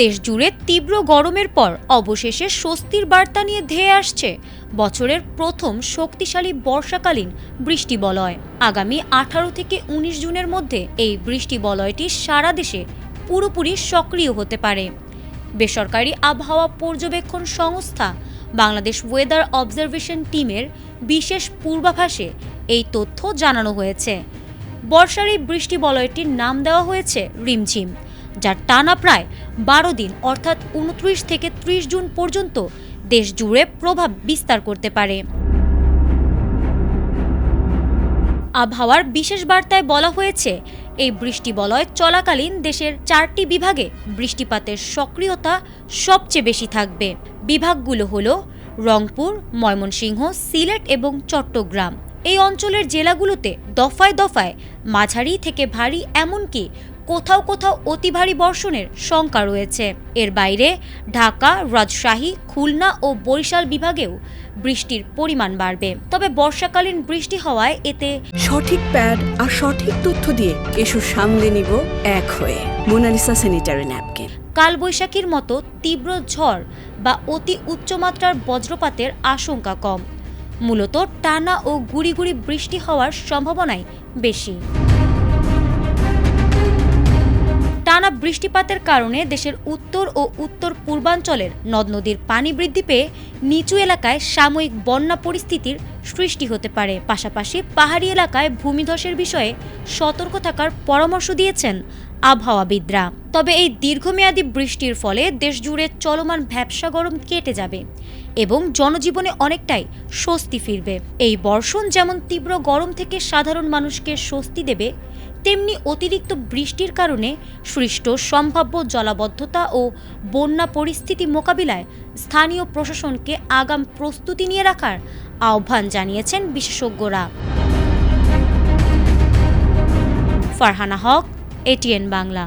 দেশ জুড়ে তীব্র গরমের পর অবশেষে স্বস্তির বার্তা নিয়ে ধেয়ে আসছে বছরের প্রথম শক্তিশালী বর্ষাকালীন বৃষ্টিবলয়। আগামী 18 থেকে 19 জুনের মধ্যে এই বৃষ্টিবলয়টি সারা দেশে পুরোপুরি সক্রিয় হতে পারে। বেসরকারি আবহাওয়া পর্যবেক্ষণ সংস্থা বাংলাদেশ ওয়েদার অবজারভেশন টিমের বিশেষ পূর্বাভাসে এই তথ্য জানানো হয়েছে। বর্ষার এই বৃষ্টিবলয়টির নাম দেওয়া হয়েছে রিমঝিম, যার টানা প্রায় 12 দিন অর্থাৎ 29 থেকে 30 জুন পর্যন্ত দেশ জুড়ে প্রভাব বিস্তার করতে পারে। আবহাওয়ার বিশেষ বার্তায় বলা হয়েছে, এই বৃষ্টিবলয় চলাকালীন দেশের 4টি বিভাগে বৃষ্টিপাতের সক্রিয়তা সবচেয়ে বেশি থাকবে। বিভাগগুলো হলো রংপুর, ময়মনসিংহ, সিলেট এবং চট্টগ্রাম। এই অঞ্চলের জেলাগুলোতে দফায় দফায় মাঝারি থেকে ভারী, এমনকি কোথাও কোথাও অতি ভারী বর্ষণের শঙ্কা রয়েছে। এর বাইরে ঢাকা, রাজশাহী, খুলনা ও বরিশাল বিভাগেও বৃষ্টির পরিমাণ বাড়বে। তবে বর্ষাকালীন বৃষ্টি হওয়ায় এতে সঠিক প্যাড আর সঠিক তথ্য দিয়ে এসব সামলে নিব এক হয়ে। Mona Lisa sanitary napkin. কালবৈশাখীর মতো তীব্র ঝড় বা অতি উচ্চমাত্রার বজ্রপাতের আশঙ্কা কম। মূলত টানা ও গুড়ি গুড়ি বৃষ্টি হওয়ার সম্ভাবনাই বেশি। টানা বৃষ্টিপাতের কারণে দেশের উত্তর ও উত্তর পূর্বাঞ্চলের নদ নদীর পানি বৃদ্ধি পেয়ে নিচু এলাকায় সাময়িক বন্যা পরিস্থিতির সৃষ্টি হতে পারে। পাশাপাশি পাহাড়ি এলাকায় ভূমিধসের বিষয়ে সতর্ক থাকার পরামর্শ দিয়েছেন আবহাওয়াবিদরা। তবে এই দীর্ঘমেয়াদী বৃষ্টির ফলে দেশ জুড়ে চলমান ভ্যাপসা গরম কেটে যাবে এবং জনজীবনে অনেকটাই স্বস্তি ফিরবে। এই বর্ষণ যেমন তীব্র গরম থেকে সাধারণ মানুষকে স্বস্তি দেবে, তেমনি অতিরিক্ত বৃষ্টির কারণে সৃষ্ট সম্ভাব্য জলাবদ্ধতা ও বন্যা পরিস্থিতি মোকাবিলায় স্থানীয় প্রশাসনকে আগাম প্রস্তুতি নিয়ে রাখার আহ্বান জানিয়েছেন বিশেষজ্ঞরা। ফারহানা হক, এটিএন বাংলা।